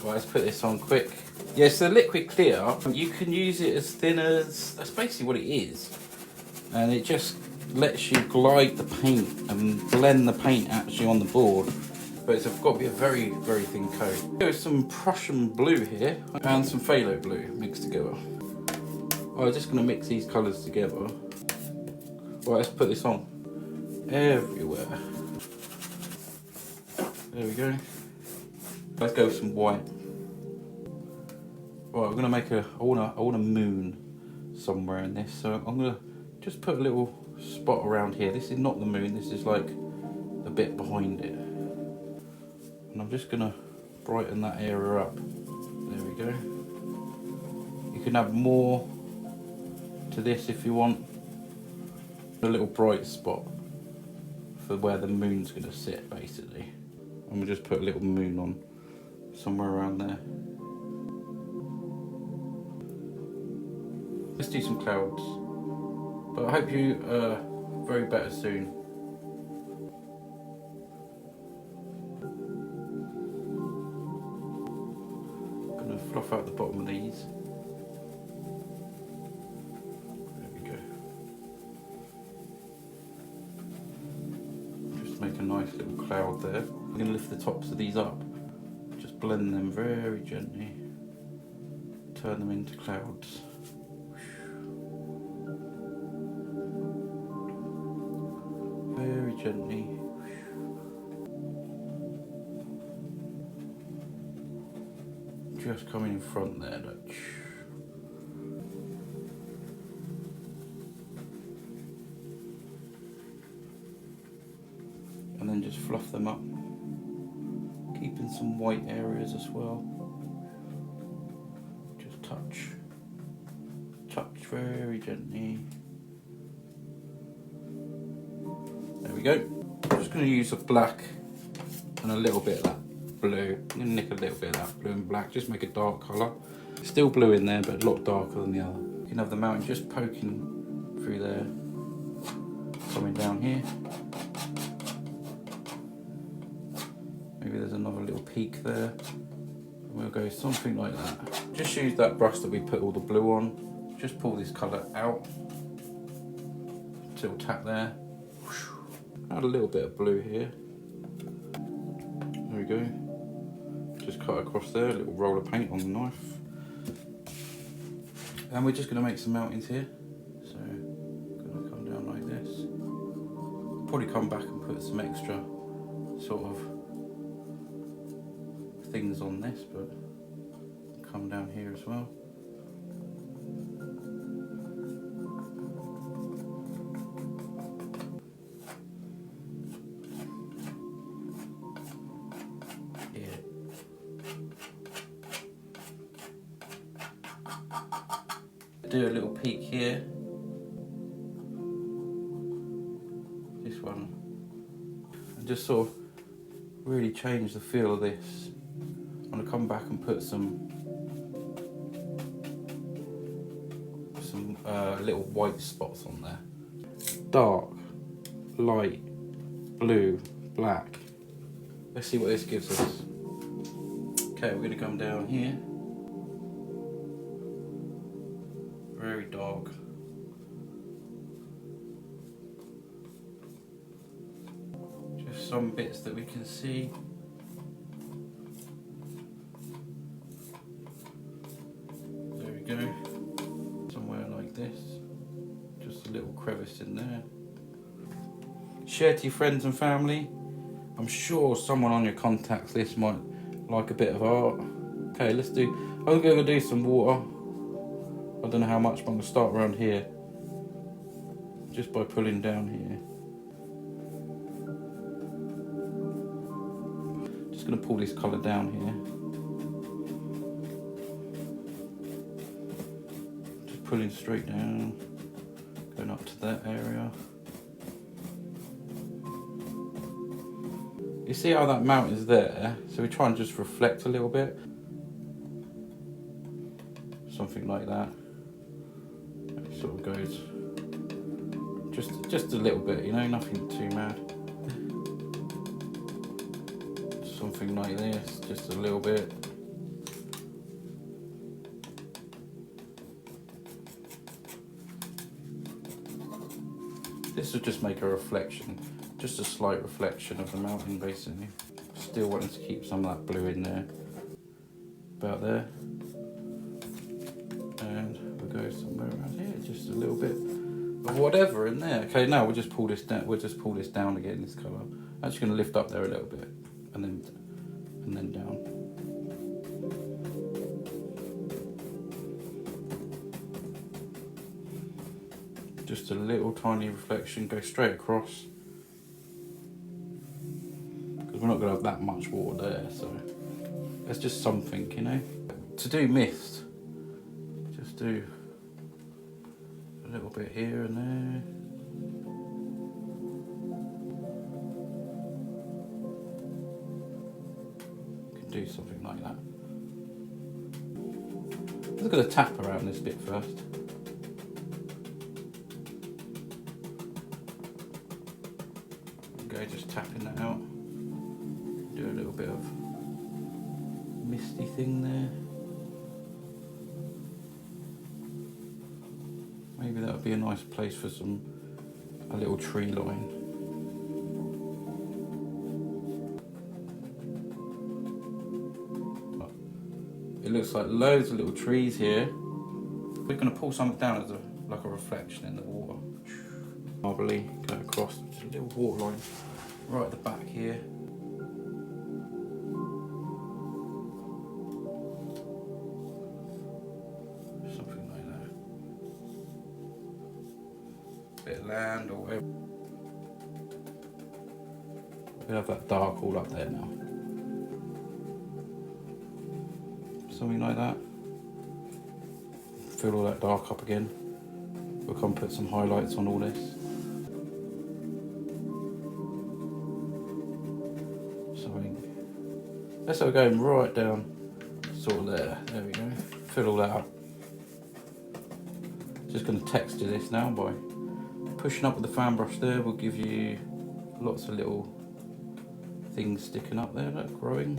Right, let's put this on quick. Yeah, so liquid clear, you can use it as thin as, that's basically what it is. And it just lets you glide the paint and blend the paint actually on the board. But it's got to be a very, very thin coat. There's some Prussian blue here and some phthalo blue mixed together. I'm just going to mix these colours together. Right, let's put this on everywhere. There we go. Let's go with some white. Right, we're going to make I want a moon somewhere in this. So I'm going to just put a little spot around here. This is not the moon, this is like a bit behind it. And I'm just going to brighten that area up. There we go. You can add more to this if you want. A little bright spot for where the moon's going to sit basically. And we'll just put a little moon on somewhere around there. Let's do some clouds. But I hope you very better soon. I'm going to fluff out the bottom of these. There we go. Just make a nice little cloud there. I'm going to lift the tops of these up. Just blend them very gently. Turn them into clouds. Very gently. Just coming in front there, look. And then just fluff them up. Keeping some white areas as well. Just touch. Touch very gently. There we go. I'm just going to use a black and a little bit of that blue. I'm going to nick a little bit of that blue and black, just make a dark colour. Still blue in there, but a lot darker than the other. You can have the mountain just poking through there, coming down here. Maybe there's another little peak there. And we'll go something like that. Just use that brush that we put all the blue on. Just pull this colour out. Little tap there. Add a little bit of blue here. There we go. Just cut across there, a little roll of paint on the knife. And we're just going to make some mountains here. So, going to come down like this. Probably come back and put some extra sort of things on this, but come down here as well. Do a little peak here. This one. And just sort of really change the feel of this. I'm going to come back and put some little white spots on there. Dark, light, blue, black. Let's see what this gives us. Okay, we're going to come down here. Very dark. Just some bits that we can see. There we go. Somewhere like this. Just a little crevice in there. Share to your friends and family. I'm sure someone on your contacts list might like a bit of art. Okay, I'm going to do some water. I don't know how much, but I'm going to start around here. Just by pulling down here. Just going to pull this colour down here. Just pulling straight down. Going up to that area. You see how that mountain's there? So we try and just reflect a little bit. Something like that. It sort of goes just a little bit, you know, nothing too mad. Something like this, just a little bit. This will just make a reflection, just a slight reflection of the mountain basically. Still wanting to keep some of that blue in there, about there. And we'll go somewhere around here, just a little bit of whatever in there. Okay, now we'll just pull this down. We'll just pull this down again. This colour. I'm just going to lift up there a little bit, and then down. Just a little tiny reflection. Go straight across, because we're not going to have that much water there. So it's just something, you know. To do mist, just do a little bit here and there. You can do something like that. I'm just going to tap around this bit first. Okay, just tapping that out. Do a little bit of misty thing there. Maybe that would be a nice place for a little tree line. It looks like loads of little trees here. We're going to pull something down as like a reflection in the water. Marbly, go across, just a little water line right at the back here. Something like that. Bit of land or whatever. We have that dark all up there now. Something like that. Fill all that dark up again. We'll come put some highlights on all this. Something. Let's start going right down, sort of there. There we go. Fill all that up. Just going to texture this now by pushing up with the fan brush there. Will give you lots of little things sticking up there, look, growing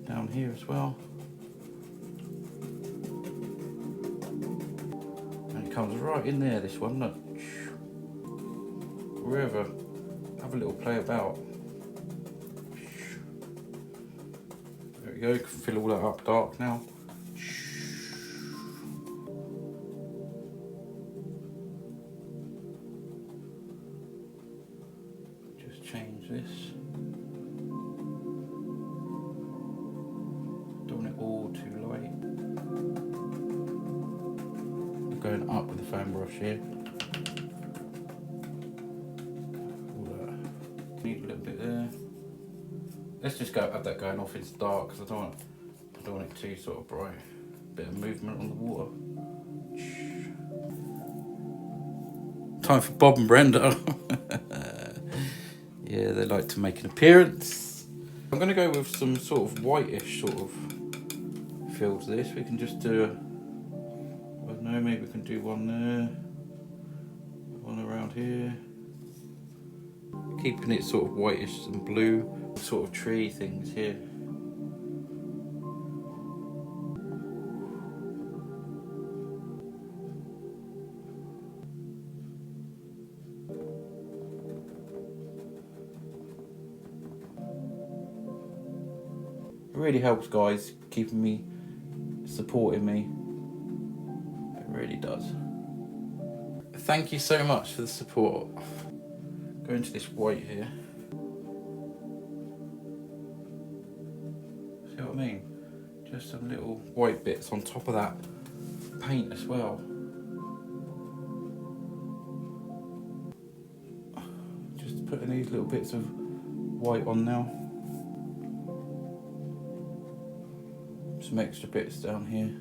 down here as well. And it comes right in there, this one, look. Wherever, have a little play about. There we go, you can fill all that up dark now. Just change this. Don't it all too light. I'm going up with the fan brush here. Need a little bit there. Let's just go have that going off into dark, because I don't want it too sort of bright. Bit of movement on the water. Time for Bob and Brenda. Yeah, they like to make an appearance. I'm going to go with some sort of whitish sort of feel to this. We can just do I don't know, maybe we can do one there, one around here. Keeping it sort of whitish and blue, sort of tree things here. It really helps, guys, keeping me, supporting me. It really does. Thank you so much for the support. Go into this white here. See what I mean? Just some little white bits on top of that paint as well. Just putting these little bits of white on now. Some extra bits down here.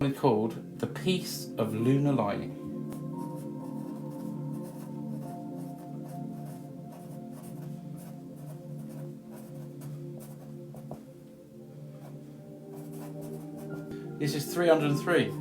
It's called The Piece of Lunar Light. This is 303.